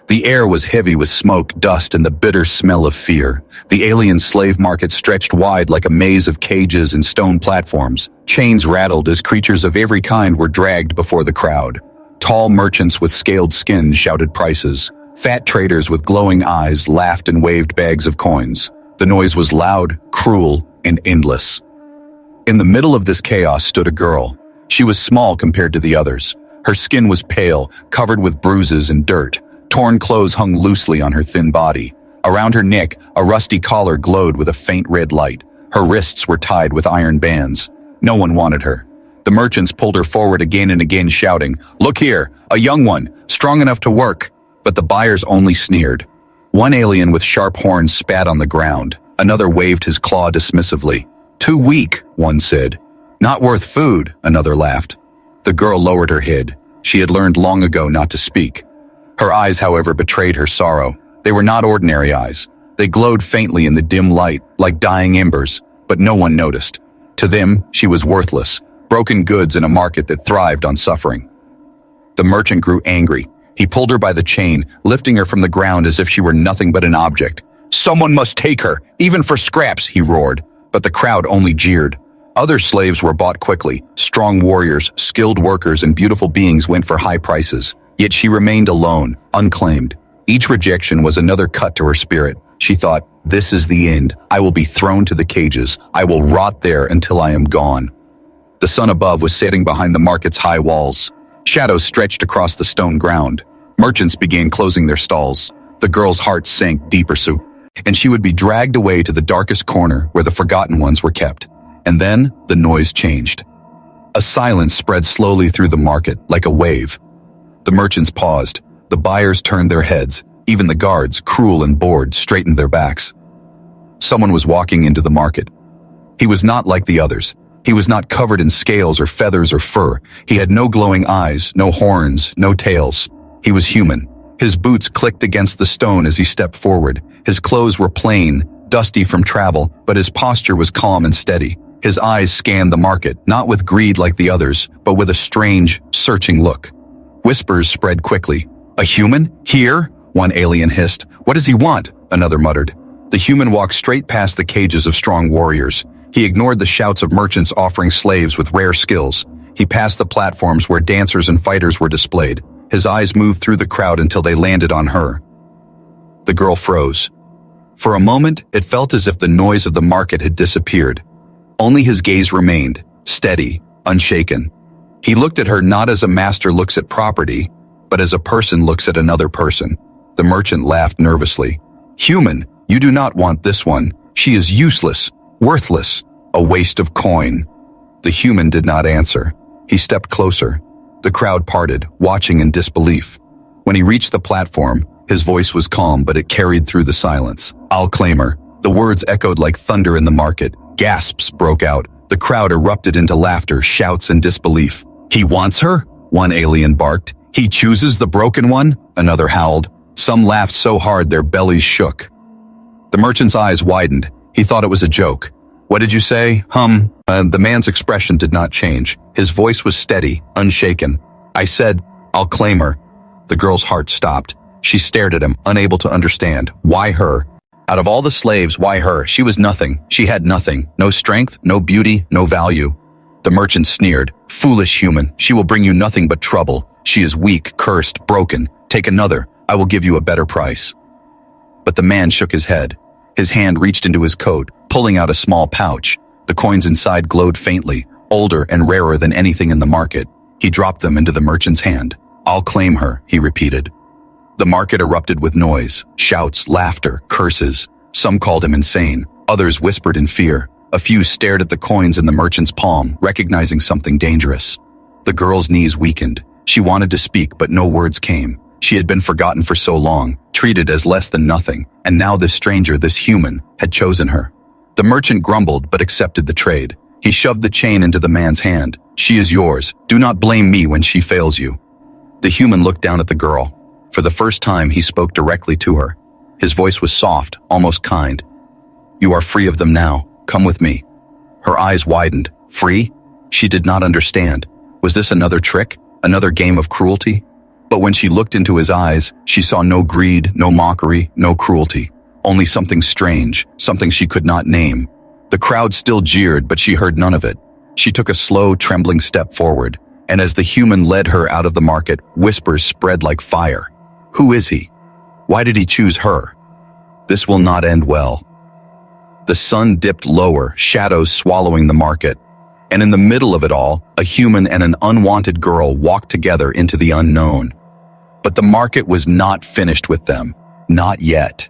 The air was heavy with smoke, dust, and the bitter smell of fear. The alien slave market stretched wide like a maze of cages and stone platforms. Chains rattled as creatures of every kind were dragged before the crowd. Tall merchants with scaled skin shouted prices. Fat traders with glowing eyes laughed and waved bags of coins. The noise was loud, cruel, and endless. In the middle of this chaos stood a girl. She was small compared to the others. Her skin was pale, covered with bruises and dirt. Torn clothes hung loosely on her thin body. Around her neck, a rusty collar glowed with a faint red light. Her wrists were tied with iron bands. No one wanted her. The merchants pulled her forward again and again, shouting, "Look here, a young one, strong enough to work." But the buyers only sneered. One alien with sharp horns spat on the ground. Another waved his claw dismissively. "Too weak," one said. "Not worth food," another laughed. The girl lowered her head. She had learned long ago not to speak. Her eyes, however, betrayed her sorrow. They were not ordinary eyes. They glowed faintly in the dim light, like dying embers, but no one noticed. To them, she was worthless, broken goods in a market that thrived on suffering. The merchant grew angry. He pulled her by the chain, lifting her from the ground as if she were nothing but an object. "Someone must take her, even for scraps," he roared, but the crowd only jeered. Other slaves were bought quickly. Strong warriors, skilled workers, and beautiful beings went for high prices. Yet she remained alone, unclaimed. Each rejection was another cut to her spirit. She thought, "This is the end. I will be thrown to the cages. I will rot there until I am gone." The sun above was setting behind the market's high walls. Shadows stretched across the stone ground. Merchants began closing their stalls. The girl's heart sank deeper, and she would be dragged away to the darkest corner where the forgotten ones were kept. And then the noise changed. A silence spread slowly through the market, like a wave. The merchants paused. The buyers turned their heads. Even the guards, cruel and bored, straightened their backs. Someone was walking into the market. He was not like the others. He was not covered in scales or feathers or fur. He had no glowing eyes, no horns, no tails. He was human. His boots clicked against the stone as he stepped forward. His clothes were plain, dusty from travel, but his posture was calm and steady. His eyes scanned the market, not with greed like the others, but with a strange, searching look. Whispers spread quickly. "A human? Here?" one alien hissed. "What does he want?" another muttered. The human walked straight past the cages of strong warriors. He ignored the shouts of merchants offering slaves with rare skills. He passed the platforms where dancers and fighters were displayed. His eyes moved through the crowd until they landed on her. The girl froze. For a moment, it felt as if the noise of the market had disappeared. Only his gaze remained, steady, unshaken. He looked at her not as a master looks at property, but as a person looks at another person. The merchant laughed nervously. "Human, you do not want this one. She is useless, worthless, a waste of coin." The human did not answer. He stepped closer. The crowd parted, watching in disbelief. When he reached the platform, his voice was calm, but it carried through the silence. "I'll claim her." The words echoed like thunder in the market. Gasps broke out. The crowd erupted into laughter, shouts, and disbelief. "He wants her?" one alien barked. "He chooses the broken one?" another howled. Some laughed so hard their bellies shook. The merchant's eyes widened. He thought it was a joke. "What did you say? The man's expression did not change. His voice was steady, unshaken. "I said, I'll claim her." The girl's heart stopped. She stared at him, unable to understand. Why her? Out of all the slaves, why her? She was nothing. She had nothing. No strength, no beauty, no value. The merchant sneered. "Foolish human, she will bring you nothing but trouble. She is weak, cursed, broken. Take another. I will give you a better price." But the man shook his head. His hand reached into his coat, pulling out a small pouch. The coins inside glowed faintly, older and rarer than anything in the market. He dropped them into the merchant's hand. "I'll claim her," he repeated. The market erupted with noise, shouts, laughter, curses. Some called him insane. Others whispered in fear. A few stared at the coins in the merchant's palm, recognizing something dangerous. The girl's knees weakened. She wanted to speak, but no words came. She had been forgotten for so long, treated as less than nothing, and now this stranger, this human, had chosen her. The merchant grumbled but accepted the trade. He shoved the chain into the man's hand. "She is yours. Do not blame me when she fails you." The human looked down at the girl. For the first time, he spoke directly to her. His voice was soft, almost kind. "You are free of them now. Come with me." Her eyes widened. Free? She did not understand. Was this another trick? Another game of cruelty? But when she looked into his eyes, she saw no greed, no mockery, no cruelty. Only something strange, something she could not name. The crowd still jeered, but she heard none of it. She took a slow, trembling step forward, and as the human led her out of the market, whispers spread like fire. Who is he? Why did he choose her? This will not end well. The sun dipped lower, shadows swallowing the market. And in the middle of it all, a human and an unwanted girl walked together into the unknown. But the market was not finished with them. Not yet.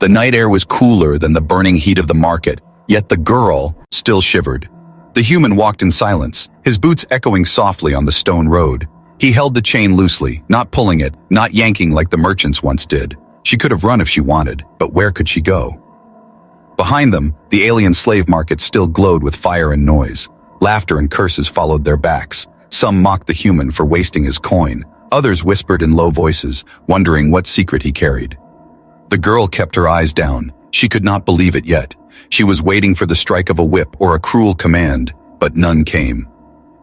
The night air was cooler than the burning heat of the market, yet the girl still shivered. The human walked in silence, his boots echoing softly on the stone road. He held the chain loosely, not pulling it, not yanking like the merchants once did. She could have run if she wanted, but where could she go? Behind them, the alien slave market still glowed with fire and noise. Laughter and curses followed their backs. Some mocked the human for wasting his coin. Others whispered in low voices, wondering what secret he carried. The girl kept her eyes down. She could not believe it yet. She was waiting for the strike of a whip or a cruel command, but none came.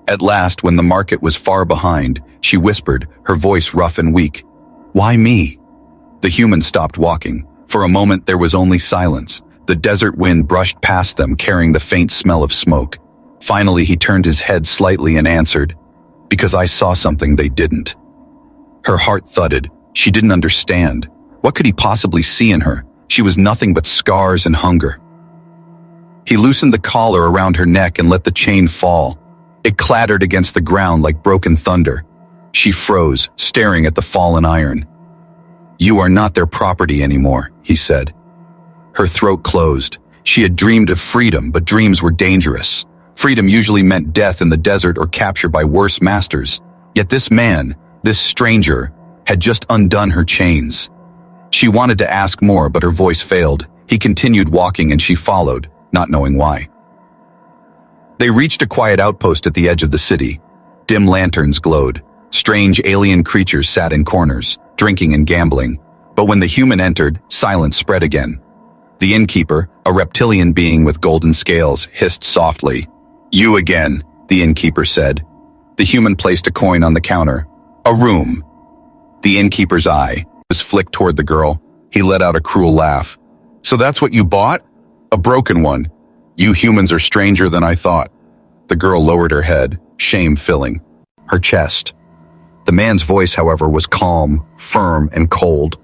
At last, when the market was far behind, she whispered, her voice rough and weak, "Why me?" The human stopped walking. For a moment there was only silence. The desert wind brushed past them, carrying the faint smell of smoke. Finally, he turned his head slightly and answered, "Because I saw something they didn't." Her heart thudded. She didn't understand. What could he possibly see in her? She was nothing but scars and hunger. He loosened the collar around her neck and let the chain fall. It clattered against the ground like broken thunder. She froze, staring at the fallen iron. "You are not their property anymore," he said. Her throat closed. She had dreamed of freedom, but dreams were dangerous. Freedom usually meant death in the desert or capture by worse masters. Yet this man, this stranger, had just undone her chains. She wanted to ask more, but her voice failed. He continued walking and she followed, not knowing why. They reached a quiet outpost at the edge of the city. Dim lanterns glowed. Strange alien creatures sat in corners, drinking and gambling. But when the human entered, silence spread again. The innkeeper, a reptilian being with golden scales, hissed softly. "You again," the innkeeper said. The human placed a coin on the counter. "A room." The innkeeper's eye was flicked toward the girl. He let out a cruel laugh. "So that's what you bought? A broken one. You humans are stranger than I thought." The girl lowered her head, shame filling her chest. The man's voice, however, was calm, firm, and cold.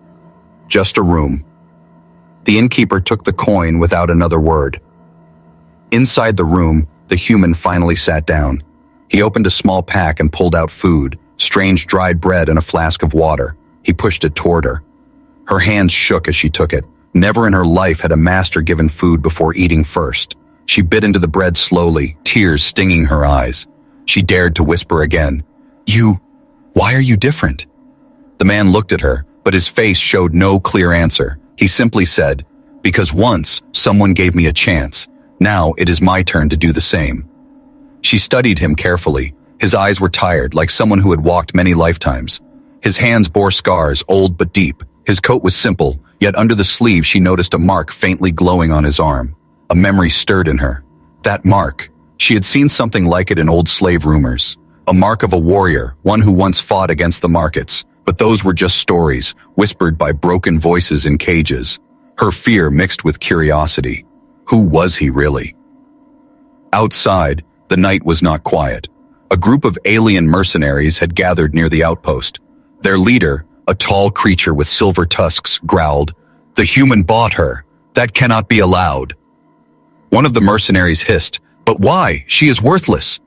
"Just a room." The innkeeper took the coin without another word. Inside the room, the human finally sat down. He opened a small pack and pulled out food, strange dried bread and a flask of water. He pushed it toward her. Her hands shook as she took it. Never in her life had a master given food before eating first. She bit into the bread slowly, tears stinging her eyes. She dared to whisper again, Why are you different?" The man looked at her, but his face showed no clear answer. He simply said, "Because once someone gave me a chance. Now it is my turn to do the same." She studied him carefully. His eyes were tired, like someone who had walked many lifetimes. His hands bore scars, old but deep. His coat was simple, yet under the sleeve she noticed a mark faintly glowing on his arm. A memory stirred in her. That mark. She had seen something like it in old slave rumors. A mark of a warrior, one who once fought against the markets. But those were just stories, whispered by broken voices in cages. Her fear mixed with curiosity. Who was he really? Outside, the night was not quiet. A group of alien mercenaries had gathered near the outpost. Their leader, a tall creature with silver tusks, growled, "The human bought her. That cannot be allowed." One of the mercenaries hissed, "But why? She is worthless."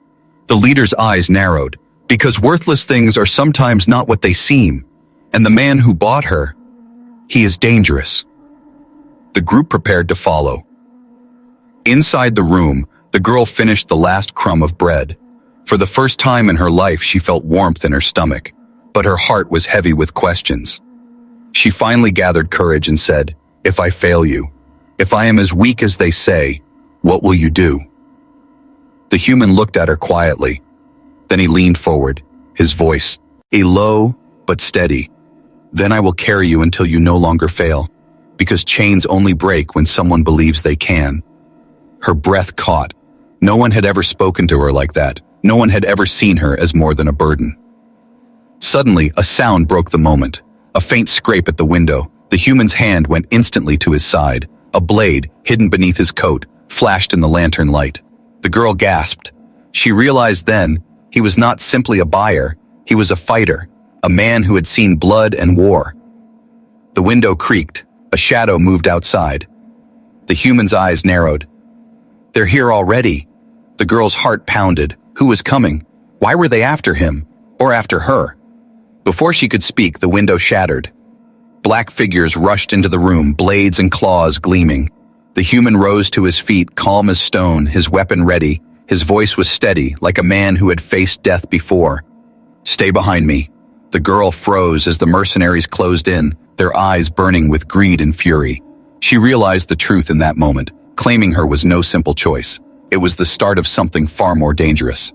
The leader's eyes narrowed. "Because worthless things are sometimes not what they seem. And the man who bought her, he is dangerous." The group prepared to follow. Inside the room, the girl finished the last crumb of bread. For the first time in her life, she felt warmth in her stomach, but her heart was heavy with questions. She finally gathered courage and said, "If I fail you, if I am as weak as they say, what will you do?" The human looked at her quietly. Then he leaned forward, his voice, low but steady. "Then I will carry you until you no longer fail, because chains only break when someone believes they can." Her breath caught. No one had ever spoken to her like that. No one had ever seen her as more than a burden. Suddenly, a sound broke the moment. A faint scrape at the window. The human's hand went instantly to his side. A blade, hidden beneath his coat, flashed in the lantern light. The girl gasped. She realized then, he was not simply a buyer, he was a fighter, a man who had seen blood and war. The window creaked. A shadow moved outside. The human's eyes narrowed. They're here already. The girl's heart pounded. Who was coming? Why were they after him? Or after her? Before she could speak, the window shattered. Black figures rushed into the room, blades and claws gleaming. The human rose to his feet, calm as stone, his weapon ready. His voice was steady, like a man who had faced death before. Stay behind me. The girl froze as the mercenaries closed in, their eyes burning with greed and fury. She realized the truth in that moment. Claiming her was no simple choice. It was the start of something far more dangerous.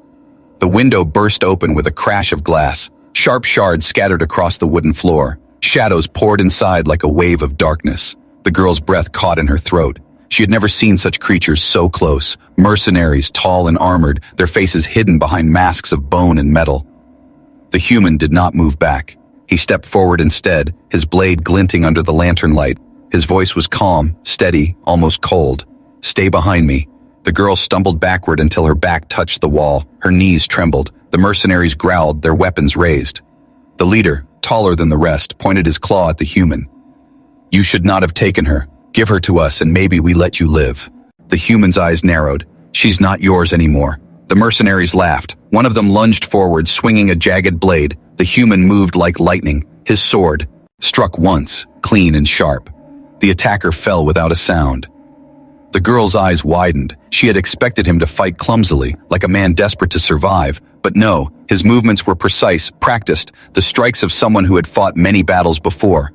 The window burst open with a crash of glass. Sharp shards scattered across the wooden floor. Shadows poured inside like a wave of darkness. The girl's breath caught in her throat. She had never seen such creatures so close. Mercenaries, tall and armored, their faces hidden behind masks of bone and metal. The human did not move back. He stepped forward instead, his blade glinting under the lantern light. His voice was calm, steady, almost cold. Stay behind me. The girl stumbled backward until her back touched the wall. Her knees trembled. The mercenaries growled, their weapons raised. The leader, taller than the rest, pointed his claw at the human. You should not have taken her. Give her to us and maybe we let you live. The human's eyes narrowed. She's not yours anymore. The mercenaries laughed. One of them lunged forward, swinging a jagged blade. The human moved like lightning. His sword struck once, clean and sharp. The attacker fell without a sound. The girl's eyes widened. She had expected him to fight clumsily, like a man desperate to survive. But no, his movements were precise, practiced, the strikes of someone who had fought many battles before.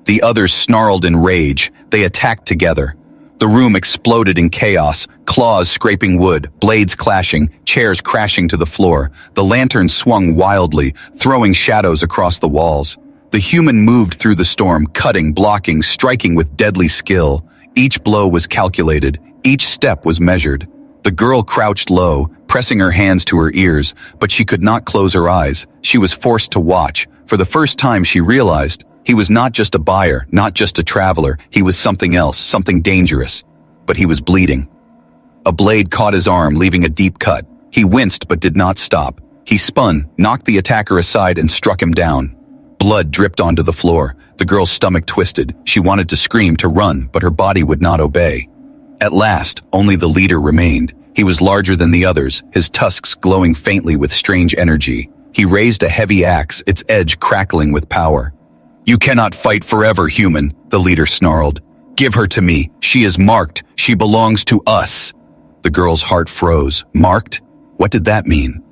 The others snarled in rage. They attacked together. The room exploded in chaos, claws scraping wood, blades clashing, chairs crashing to the floor. The lantern swung wildly, throwing shadows across the walls. The human moved through the storm, cutting, blocking, striking with deadly skill. Each blow was calculated. Each step was measured. The girl crouched low, pressing her hands to her ears, but she could not close her eyes. She was forced to watch. For the first time she realized, he was not just a buyer, not just a traveler. He was something else, something dangerous. But he was bleeding. A blade caught his arm, leaving a deep cut. He winced but did not stop. He spun, knocked the attacker aside and struck him down. Blood dripped onto the floor. The girl's stomach twisted. She wanted to scream, to run, but her body would not obey. At last, only the leader remained. He was larger than the others, his tusks glowing faintly with strange energy. He raised a heavy axe, its edge crackling with power. You cannot fight forever, human, the leader snarled. Give her to me. She is marked. She belongs to us. The girl's heart froze. Marked? What did that mean?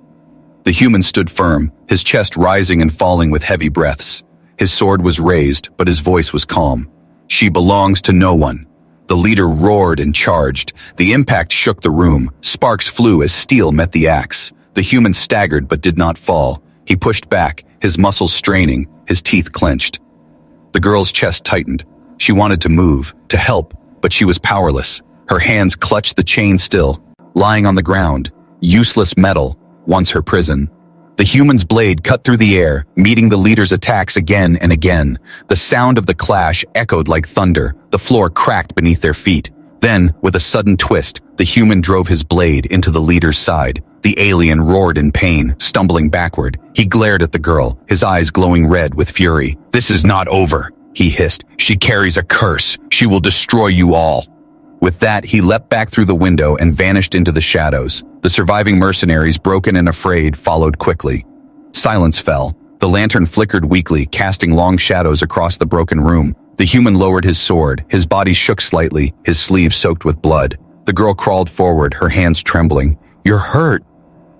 The human stood firm, his chest rising and falling with heavy breaths. His sword was raised, but his voice was calm. She belongs to no one. The leader roared and charged. The impact shook the room. Sparks flew as steel met the axe. The human staggered but did not fall. He pushed back, his muscles straining, his teeth clenched. The girl's chest tightened. She wanted to move, to help, but she was powerless. Her hands clutched the chain still, lying on the ground, useless metal, once her prison. The human's blade cut through the air, meeting the leader's attacks again and again. The sound of the clash echoed like thunder. The floor cracked beneath their feet. Then, with a sudden twist, the human drove his blade into the leader's side. The alien roared in pain, stumbling backward. He glared at the girl, his eyes glowing red with fury. This is not over, he hissed. She carries a curse. She will destroy you all. With that, he leapt back through the window and vanished into the shadows. The surviving mercenaries, broken and afraid, followed quickly. Silence fell. The lantern flickered weakly, casting long shadows across the broken room. The human lowered his sword. His body shook slightly, his sleeve soaked with blood. The girl crawled forward, her hands trembling. You're hurt.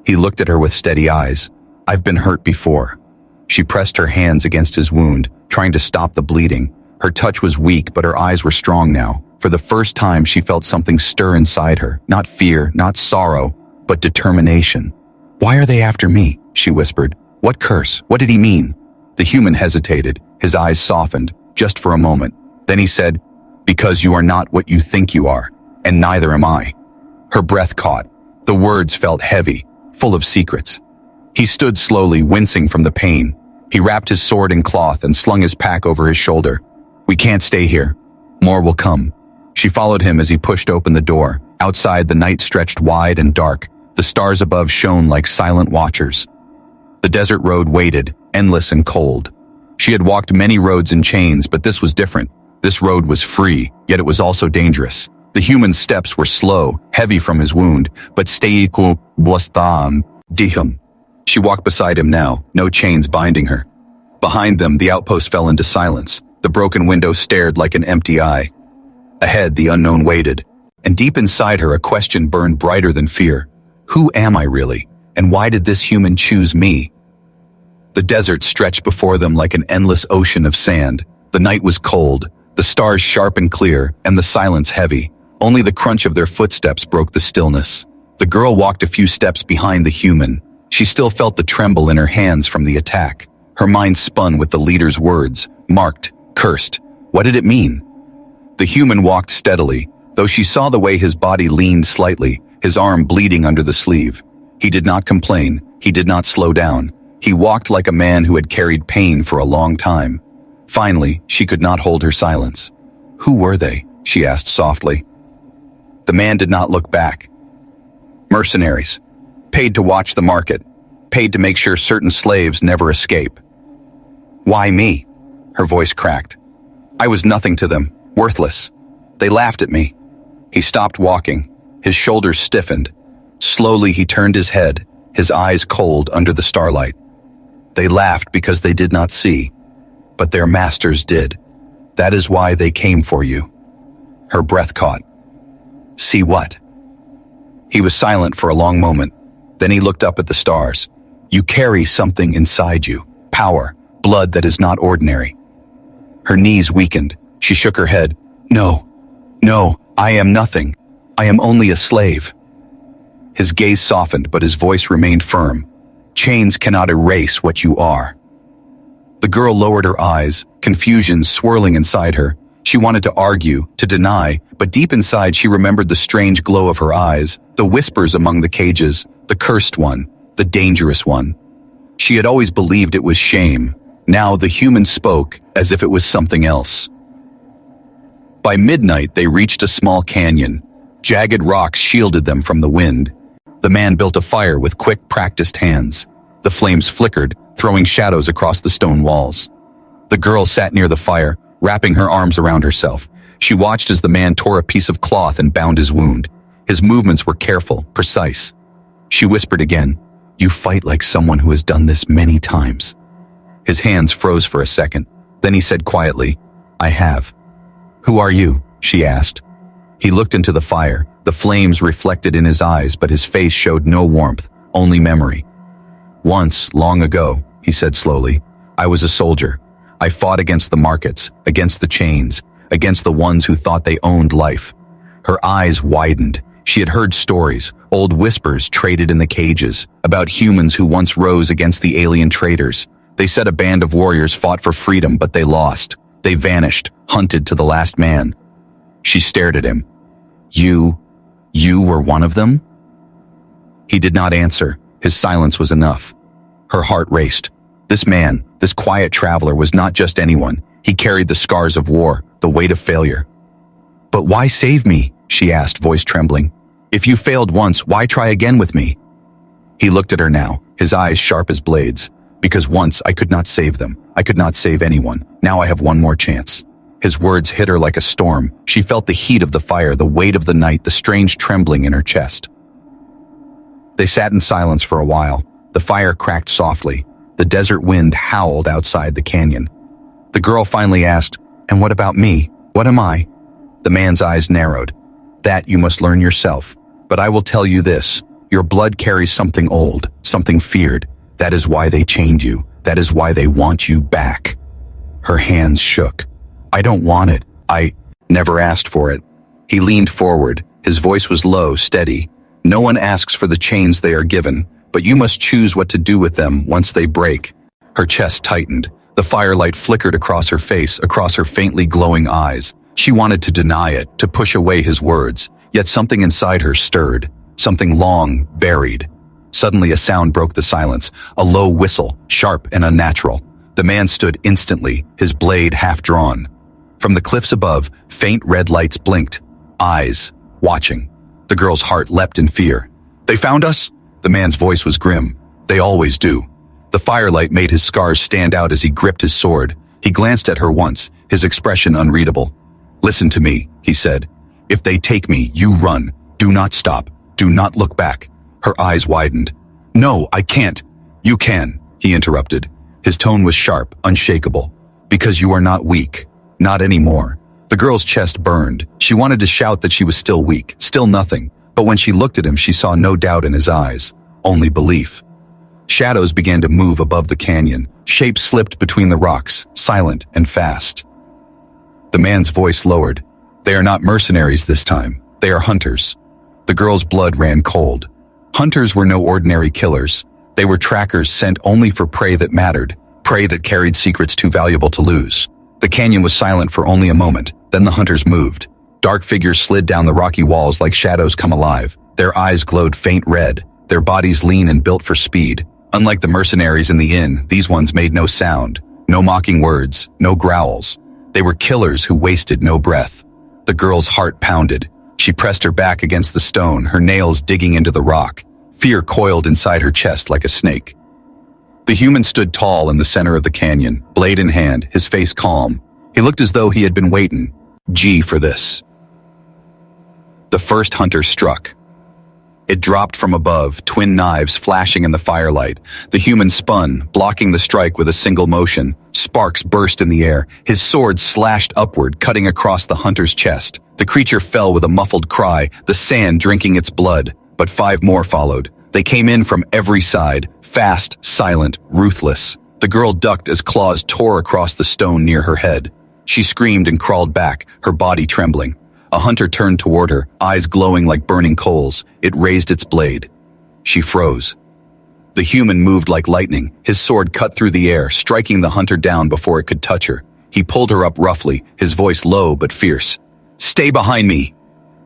He looked at her with steady eyes. I've been hurt before. She pressed her hands against his wound, trying to stop the bleeding. Her touch was weak, but her eyes were strong now. For the first time, she felt something stir inside her. Not fear, not sorrow, but determination. Why are they after me? She whispered. What curse? What did he mean? The human hesitated, his eyes softened, just for a moment. Then he said, because you are not what you think you are, and neither am I. Her breath caught. The words felt heavy, full of secrets. He stood slowly, wincing from the pain. He wrapped his sword in cloth and slung his pack over his shoulder. "We can't stay here. More will come." She followed him as he pushed open the door. Outside, the night stretched wide and dark. The stars above shone like silent watchers. The desert road waited, endless and cold. She had walked many roads in chains, but this was different. This road was free, yet it was also dangerous. The human's steps were slow, heavy from his wound, but steiku blastam dihum. She walked beside him now, no chains binding her. Behind them, the outpost fell into silence. The broken window stared like an empty eye. Ahead, the unknown waited, and deep inside her, a question burned brighter than fear. Who am I really, and why did this human choose me? The desert stretched before them like an endless ocean of sand. The night was cold, the stars sharp and clear, and the silence heavy. Only the crunch of their footsteps broke the stillness. The girl walked a few steps behind the human. She still felt the tremble in her hands from the attack. Her mind spun with the leader's words, marked, cursed. What did it mean? The human walked steadily, though she saw the way his body leaned slightly, his arm bleeding under the sleeve. He did not complain. He did not slow down. He walked like a man who had carried pain for a long time. Finally, she could not hold her silence. Who were they? She asked softly. The man did not look back. Mercenaries. Paid to watch the market. Paid to make sure certain slaves never escape. Why me? Her voice cracked. I was nothing to them, worthless. They laughed at me. He stopped walking. His shoulders stiffened. Slowly he turned his head, his eyes cold under the starlight. They laughed because they did not see, but their masters did. That is why they came for you. Her breath caught. See what? He was silent for a long moment. Then he looked up at the stars. You carry something inside you. Power, blood that is not ordinary. Her knees weakened. She shook her head. No, I am nothing. I am only a slave. His gaze softened, but his voice remained firm. Chains cannot erase what you are. The girl lowered her eyes, confusion swirling inside her. She wanted to argue, to deny, but deep inside she remembered the strange glow of her eyes, the whispers among the cages, the cursed one, the dangerous one. She had always believed it was shame. Now the human spoke as if it was something else. By midnight, they reached a small canyon. Jagged rocks shielded them from the wind. The man built a fire with quick, practiced hands. The flames flickered, throwing shadows across the stone walls. The girl sat near the fire, wrapping her arms around herself. She watched as the man tore a piece of cloth and bound his wound. His movements were careful, precise. She whispered again, You fight like someone who has done this many times. His hands froze for a second. Then he said quietly, I have. Who are you? She asked. He looked into the fire. The flames reflected in his eyes, but his face showed no warmth, only memory. Once, long ago, he said slowly, I was a soldier. I fought against the markets, against the chains, against the ones who thought they owned life. Her eyes widened. She had heard stories, old whispers traded in the cages, about humans who once rose against the alien traders. They said a band of warriors fought for freedom, but they lost. They vanished, hunted to the last man. She stared at him. You were one of them? He did not answer. His silence was enough. Her heart raced. This man, this quiet traveler, was not just anyone. He carried the scars of war, the weight of failure. But why save me? She asked, voice trembling. If you failed once, why try again with me? He looked at her now, his eyes sharp as blades. Because once I could not save them. I could not save anyone. Now I have one more chance. His words hit her like a storm. She felt the heat of the fire, the weight of the night, the strange trembling in her chest. They sat in silence for a while. The fire cracked softly. The desert wind howled outside the canyon. The girl finally asked, And what about me? What am I? The man's eyes narrowed. That you must learn yourself. But I will tell you this. Your blood carries something old, something feared. That is why they chained you. That is why they want you back. Her hands shook. I don't want it. I never asked for it. He leaned forward. His voice was low, steady. No one asks for the chains they are given, but you must choose what to do with them once they break. Her chest tightened. The firelight flickered across her face, across her faintly glowing eyes. She wanted to deny it, to push away his words, yet something inside her stirred, something long, buried. Suddenly a sound broke the silence, a low whistle, sharp and unnatural. The man stood instantly, his blade half drawn. From the cliffs above, faint red lights blinked. Eyes, watching. The girl's heart leapt in fear. "They found us?" The man's voice was grim. "They always do." The firelight made his scars stand out as he gripped his sword. He glanced at her once, his expression unreadable. "Listen to me," he said. "If they take me, you run. Do not stop. Do not look back." Her eyes widened. "No, I can't." "You can," he interrupted. His tone was sharp, unshakable. "Because you are not weak. Not anymore." The girl's chest burned. She wanted to shout that she was still weak, still nothing. But when she looked at him, she saw no doubt in his eyes, only belief. Shadows began to move above the canyon. Shapes slipped between the rocks, silent and fast. The man's voice lowered. "They are not mercenaries this time. They are hunters." The girl's blood ran cold. Hunters were no ordinary killers. They were trackers sent only for prey that mattered, prey that carried secrets too valuable to lose. The canyon was silent for only a moment, then the hunters moved. Dark figures slid down the rocky walls like shadows come alive. Their eyes glowed faint red, their bodies lean and built for speed. Unlike the mercenaries in the inn, these ones made no sound, no mocking words, no growls. They were killers who wasted no breath. The girl's heart pounded. She pressed her back against the stone, her nails digging into the rock. Fear coiled inside her chest like a snake. The human stood tall in the center of the canyon, blade in hand, his face calm. He looked as though he had been waiting. For this. The first hunter struck. It dropped from above, twin knives flashing in the firelight. The human spun, blocking the strike with a single motion. Sparks burst in the air. His sword slashed upward, cutting across the hunter's chest. The creature fell with a muffled cry, the sand drinking its blood. But 5 more followed. They came in from every side, fast, silent, ruthless. The girl ducked as claws tore across the stone near her head. She screamed and crawled back, her body trembling. A hunter turned toward her, eyes glowing like burning coals. It raised its blade. She froze. The human moved like lightning. His sword cut through the air, striking the hunter down before it could touch her. He pulled her up roughly, his voice low but fierce. "Stay behind me!"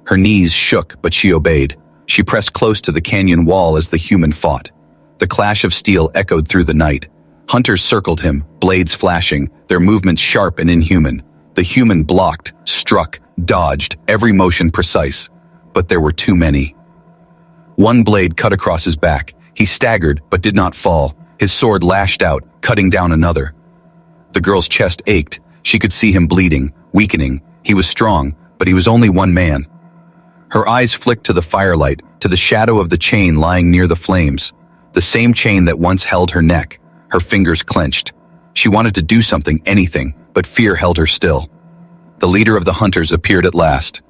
Her knees shook, but she obeyed. She pressed close to the canyon wall as the human fought. The clash of steel echoed through the night. Hunters circled him, blades flashing, their movements sharp and inhuman. The human blocked, struck, dodged, every motion precise. But there were too many. One blade cut across his back. He staggered, but did not fall. His sword lashed out, cutting down another. The girl's chest ached. She could see him bleeding, weakening. He was strong, but he was only one man. Her eyes flicked to the firelight, to the shadow of the chain lying near the flames. The same chain that once held her neck. Her fingers clenched. She wanted to do something, anything, but fear held her still. The leader of the hunters appeared at last.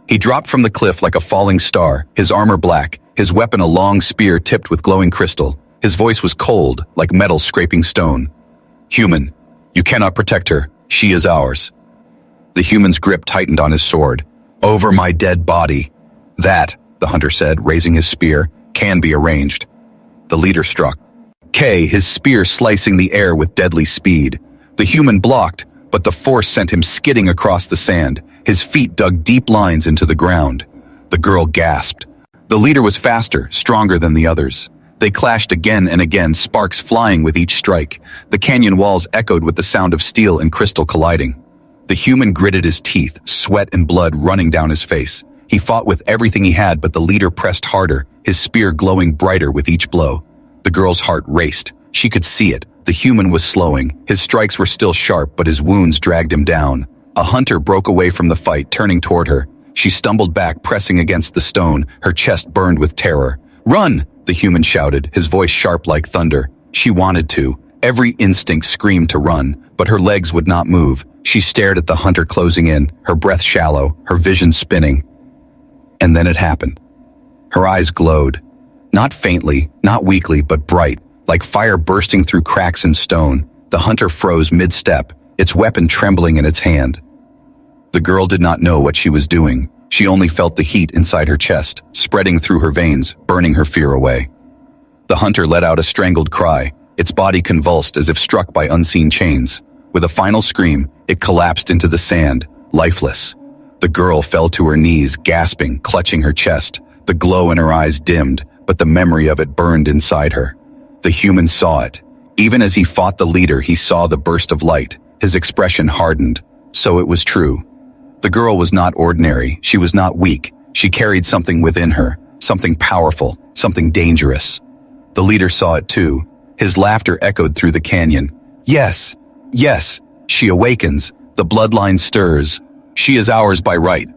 He dropped from the cliff like a falling star, his armor black, his weapon a long spear tipped with glowing crystal. His voice was cold, like metal scraping stone. "Human, you cannot protect her. She is ours." The human's grip tightened on his sword. "Over my dead body." "That," the hunter said, raising his spear, "can be arranged." The leader struck. His spear slicing the air with deadly speed. The human blocked, but the force sent him skidding across the sand. His feet dug deep lines into the ground. The girl gasped. The leader was faster, stronger than the others. They clashed again and again, sparks flying with each strike. The canyon walls echoed with the sound of steel and crystal colliding. The human gritted his teeth, sweat and blood running down his face. He fought with everything he had, but the leader pressed harder, his spear glowing brighter with each blow. The girl's heart raced. She could see it. The human was slowing. His strikes were still sharp, but his wounds dragged him down. A hunter broke away from the fight, turning toward her. She stumbled back, pressing against the stone. Her chest burned with terror. "Run!" the human shouted, his voice sharp like thunder. She wanted to. Every instinct screamed to run, but her legs would not move. She stared at the hunter closing in, her breath shallow, her vision spinning. And then it happened. Her eyes glowed. Not faintly, not weakly, but bright, like fire bursting through cracks in stone. The hunter froze mid-step, its weapon trembling in its hand. The girl did not know what she was doing. She only felt the heat inside her chest, spreading through her veins, burning her fear away. The hunter let out a strangled cry, its body convulsed as if struck by unseen chains. With a final scream, it collapsed into the sand, lifeless. The girl fell to her knees, gasping, clutching her chest. The glow in her eyes dimmed, but the memory of it burned inside her. The human saw it. Even as he fought the leader, he saw the burst of light. His expression hardened. So it was true. The girl was not ordinary. She was not weak. She carried something within her, something powerful, something dangerous. The leader saw it too. His laughter echoed through the canyon. Yes, yes, she awakens. The bloodline stirs. She is ours by right.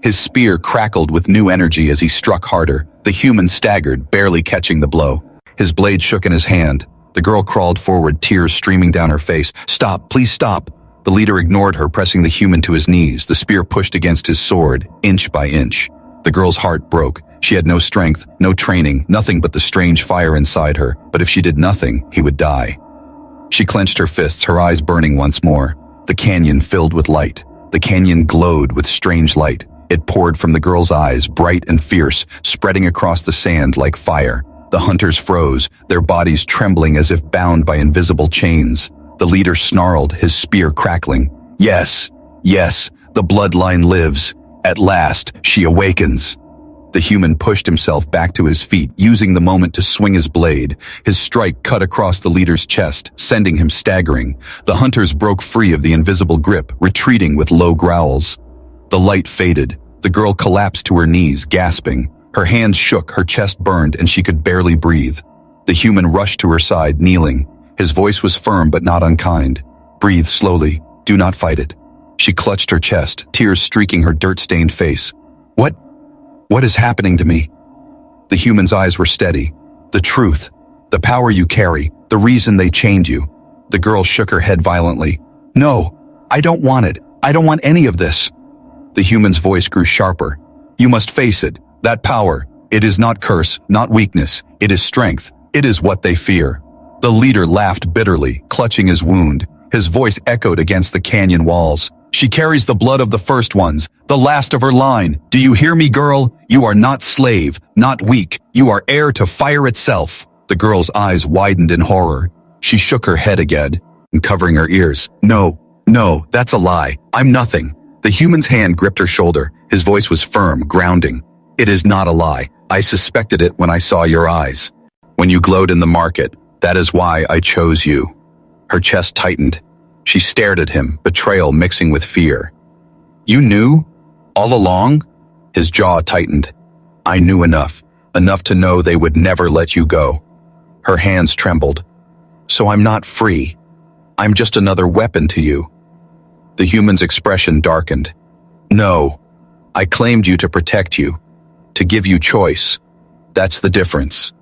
His spear crackled with new energy as he struck harder. The human staggered, barely catching the blow. His blade shook in his hand. The girl crawled forward, tears streaming down her face. Stop, please stop. The leader ignored her, pressing the human to his knees. The spear pushed against his sword, inch by inch. The girl's heart broke. She had no strength, no training, nothing but the strange fire inside her. But if she did nothing, he would die. She clenched her fists, her eyes burning once more. The canyon filled with light. The canyon glowed with strange light. It poured from the girl's eyes, bright and fierce, spreading across the sand like fire. The hunters froze, their bodies trembling as if bound by invisible chains. The leader snarled, his spear crackling. Yes, yes, the bloodline lives. At last, she awakens. The human pushed himself back to his feet, using the moment to swing his blade. His strike cut across the leader's chest, sending him staggering. The hunters broke free of the invisible grip, retreating with low growls. The light faded. The girl collapsed to her knees, gasping. Her hands shook, her chest burned, and she could barely breathe. The human rushed to her side, kneeling. His voice was firm but not unkind. Breathe slowly. Do not fight it. She clutched her chest, tears streaking her dirt-stained face. What is happening to me? The human's eyes were steady. The truth. The power you carry. The reason they chained you. The girl shook her head violently. No, I don't want it. I don't want any of this. The human's voice grew sharper. You must face it. That power. It is not curse, not weakness. It is strength. It is what they fear. The leader laughed bitterly, clutching his wound. His voice echoed against the canyon walls. She carries the blood of the first ones, the last of her line. Do you hear me, girl? You are not slave, not weak. You are heir to fire itself. The girl's eyes widened in horror. She shook her head again, covering her ears. No, that's a lie. I'm nothing. The human's hand gripped her shoulder. His voice was firm, grounding. It is not a lie. I suspected it when I saw your eyes. When you glowed in the market, that is why I chose you. Her chest tightened. She stared at him, betrayal mixing with fear. You knew? All along? His jaw tightened. I knew enough to know they would never let you go. Her hands trembled. So I'm not free. I'm just another weapon to you. The human's expression darkened. No, I claimed you to protect you, to give you choice. That's the difference.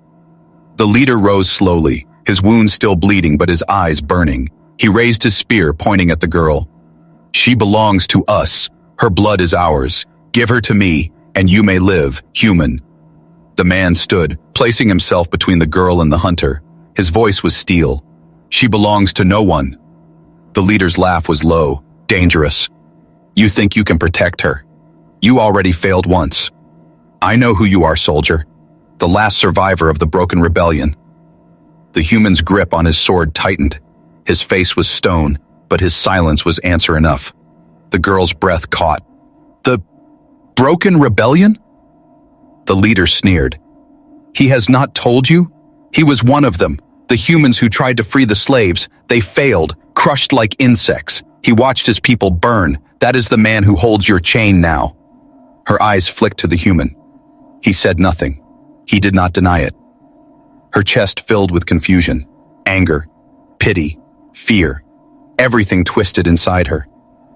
The leader rose slowly, his wound still bleeding but his eyes burning. He raised his spear, pointing at the girl. She belongs to us. Her blood is ours. Give her to me, and you may live, human. The man stood, placing himself between the girl and the hunter. His voice was steel. She belongs to no one. The leader's laugh was low, dangerous. You think you can protect her? You already failed once. I know who you are, soldier. The last survivor of the broken rebellion. The human's grip on his sword tightened. His face was stone, but his silence was answer enough. The girl's breath caught. The broken rebellion? The leader sneered. He has not told you? He was one of them. The humans who tried to free the slaves. They failed, crushed like insects. He watched his people burn. That is the man who holds your chain now. Her eyes flicked to the human. He said nothing. He did not deny it. Her chest filled with confusion, anger, pity, fear. Everything twisted inside her.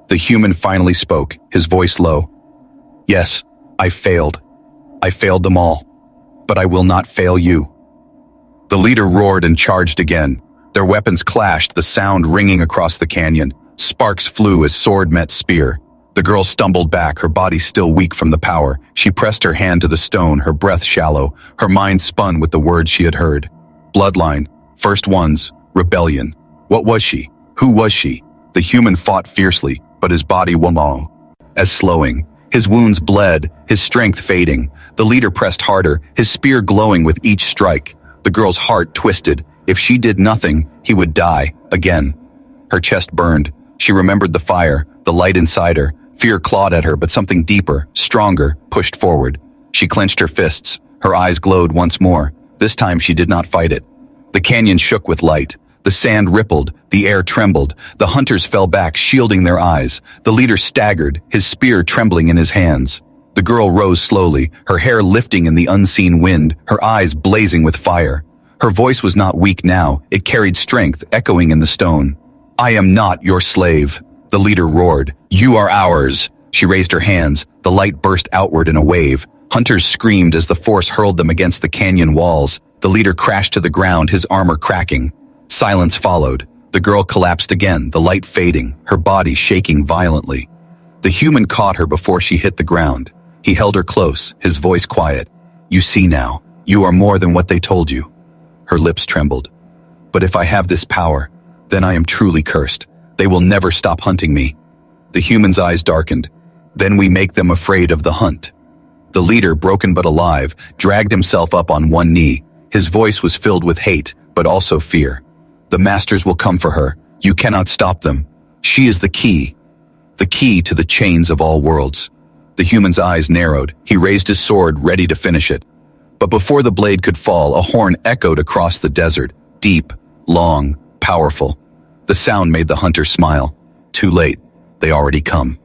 The human finally spoke, his voice low. Yes, I failed. I failed them all. But I will not fail you. The leader roared and charged again. Their weapons clashed, the sound ringing across the canyon. Sparks flew as sword met spear. The girl stumbled back, her body still weak from the power. She pressed her hand to the stone, her breath shallow. Her mind spun with the words she had heard. Bloodline, first ones, rebellion. What was she? Who was she? The human fought fiercely, but his body womo. As slowing. His wounds bled, his strength fading. The leader pressed harder, his spear glowing with each strike. The girl's heart twisted. If she did nothing, he would die, again. Her chest burned. She remembered the fire, the light inside her. Fear clawed at her, but something deeper, stronger, pushed forward. She clenched her fists. Her eyes glowed once more. This time she did not fight it. The canyon shook with light. The sand rippled, the air trembled, the hunters fell back, shielding their eyes. The leader staggered, his spear trembling in his hands. The girl rose slowly, her hair lifting in the unseen wind, her eyes blazing with fire. Her voice was not weak now, it carried strength, echoing in the stone. "I am not your slave," the leader roared. "You are ours." She raised her hands, the light burst outward in a wave. Hunters screamed as the force hurled them against the canyon walls. The leader crashed to the ground, his armor cracking. Silence followed. The girl collapsed again, the light fading, her body shaking violently. The human caught her before she hit the ground. He held her close, his voice quiet. "You see now, you are more than what they told you." Her lips trembled. "But if I have this power, then I am truly cursed. They will never stop hunting me." The human's eyes darkened. "Then we make them afraid of the hunt." The leader, broken but alive, dragged himself up on one knee. His voice was filled with hate, but also fear. "The masters will come for her. You cannot stop them. She is the key to the chains of all worlds." The human's eyes narrowed. He raised his sword, ready to finish it. But before the blade could fall, a horn echoed across the desert. Deep, long, powerful. The sound made the hunter smile. Too late. They already come.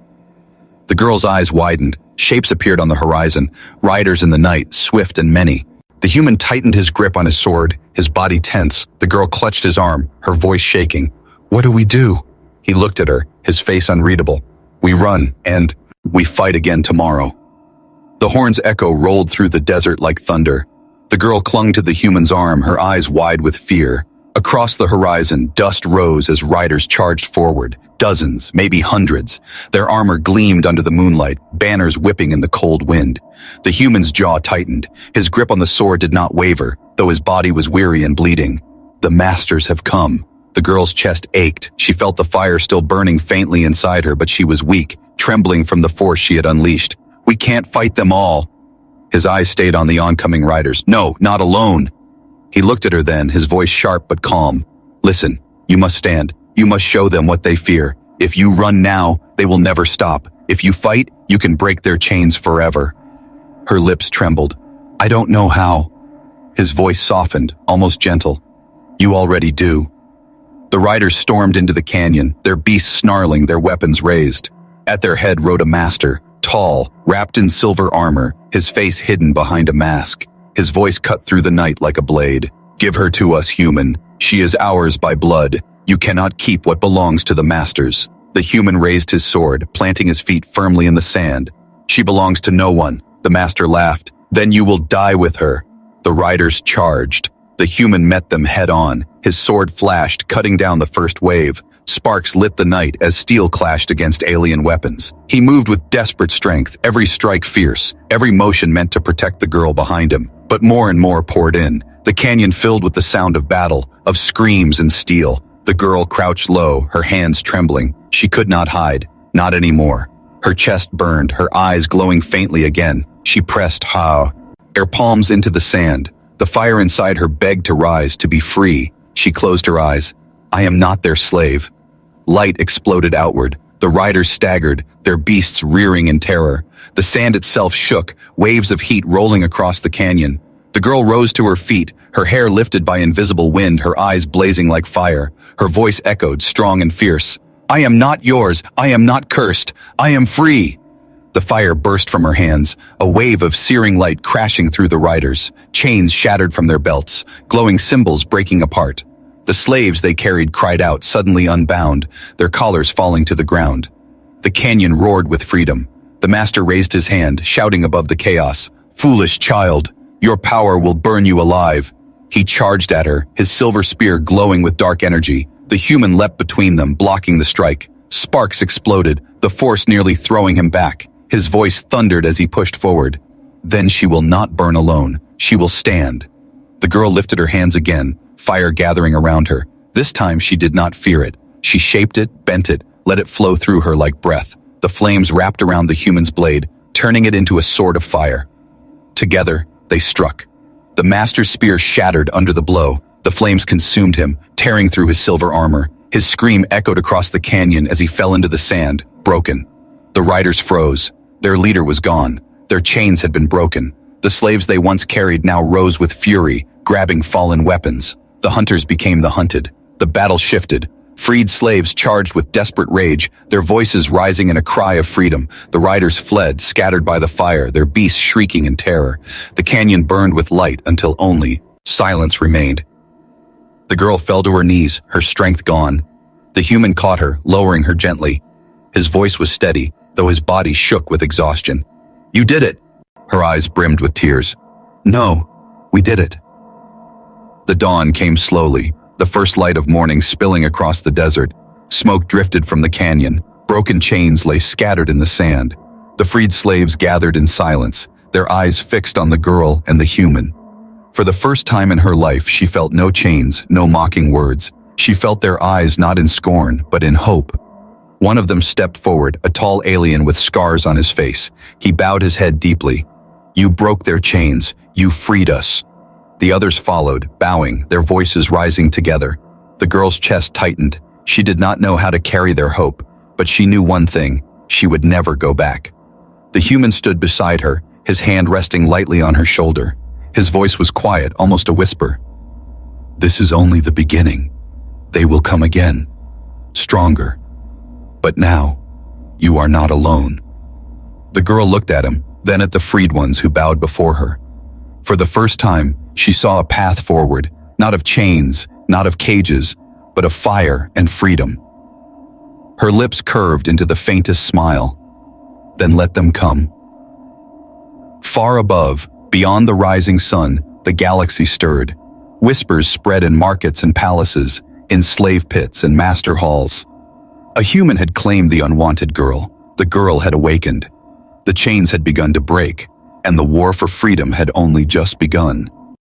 The girl's eyes widened. Shapes appeared on the horizon. Riders in the night, swift and many. The human tightened his grip on his sword, his body tense. The girl clutched his arm, her voice shaking. "What do we do?" He looked at her, his face unreadable. "We run, and we fight again tomorrow." The horn's echo rolled through the desert like thunder. The girl clung to the human's arm, her eyes wide with fear. Across the horizon, dust rose as riders charged forward. Dozens, maybe hundreds. Their armor gleamed under the moonlight, banners whipping in the cold wind. The human's jaw tightened. His grip on the sword did not waver, though his body was weary and bleeding. "The masters have come." The girl's chest ached. She felt the fire still burning faintly inside her, but she was weak, trembling from the force she had unleashed. "We can't fight them all." His eyes stayed on the oncoming riders. "No, not alone." He looked at her then, his voice sharp but calm. "Listen, you must stand. You must show them what they fear. If you run now, they will never stop. If you fight, you can break their chains forever." Her lips trembled. "I don't know how." His voice softened, almost gentle. "You already do." The riders stormed into the canyon, their beasts snarling, their weapons raised. At their head rode a master, tall, wrapped in silver armor, his face hidden behind a mask. His voice cut through the night like a blade. "Give her to us, human. She is ours by blood. You cannot keep what belongs to the masters." The human raised his sword, planting his feet firmly in the sand. "She belongs to no one." The master laughed. "Then you will die with her." The riders charged. The human met them head on. His sword flashed, cutting down the first wave. Sparks lit the night as steel clashed against alien weapons. He moved with desperate strength, every strike fierce, every motion meant to protect the girl behind him. But more and more poured in, the canyon filled with the sound of battle, of screams and steel. The girl crouched low, her hands trembling. She could not hide, not anymore. Her chest burned, her eyes glowing faintly again. She pressed her palms into the sand. The fire inside her begged to rise, to be free. She closed her eyes. "I am not their slave." Light exploded outward. The riders staggered, their beasts rearing in terror. The sand itself shook, waves of heat rolling across the canyon. The girl rose to her feet, her hair lifted by invisible wind, her eyes blazing like fire. Her voice echoed, strong and fierce. "I am not yours. I am not cursed. I am free." The fire burst from her hands, a wave of searing light crashing through the riders. Chains shattered from their belts, glowing symbols breaking apart. The slaves they carried cried out, suddenly unbound, their collars falling to the ground. The canyon roared with freedom. The master raised his hand, shouting above the chaos, "Foolish child, your power will burn you alive." He charged at her, his silver spear glowing with dark energy. The human leapt between them, blocking the strike. Sparks exploded, the force nearly throwing him back. His voice thundered as he pushed forward. "Then she will not burn alone. She will stand." The girl lifted her hands again, fire gathering around her. This time she did not fear it. She shaped it, bent it, let it flow through her like breath. The flames wrapped around the human's blade, turning it into a sword of fire. Together, they struck. The master's spear shattered under the blow. The flames consumed him, tearing through his silver armor. His scream echoed across the canyon as he fell into the sand, broken. The riders froze. Their leader was gone. Their chains had been broken. The slaves they once carried now rose with fury, grabbing fallen weapons. The hunters became the hunted. The battle shifted. Freed slaves charged with desperate rage, their voices rising in a cry of freedom. The riders fled, scattered by the fire, their beasts shrieking in terror. The canyon burned with light until only silence remained. The girl fell to her knees, her strength gone. The human caught her, lowering her gently. His voice was steady, though his body shook with exhaustion. "You did it!" Her eyes brimmed with tears. "No, we did it." The dawn came slowly, the first light of morning spilling across the desert. Smoke drifted from the canyon. Broken chains lay scattered in the sand. The freed slaves gathered in silence, their eyes fixed on the girl and the human. For the first time in her life, she felt no chains, no mocking words. She felt their eyes not in scorn, but in hope. One of them stepped forward, a tall alien with scars on his face. He bowed his head deeply. "You broke their chains. You freed us." The others followed, bowing, their voices rising together. The girl's chest tightened. She did not know how to carry their hope, but she knew one thing: she would never go back. The human stood beside her, his hand resting lightly on her shoulder. His voice was quiet, almost a whisper. "This is only the beginning. They will come again, stronger. But now, you are not alone." The girl looked at him, then at the freed ones who bowed before her. For the first time, she saw a path forward, not of chains, not of cages, but of fire and freedom. Her lips curved into the faintest smile. "Then let them come." Far above, beyond the rising sun, the galaxy stirred. Whispers spread in markets and palaces, in slave pits and master halls. A human had claimed the unwanted girl. The girl had awakened. The chains had begun to break, and the war for freedom had only just begun.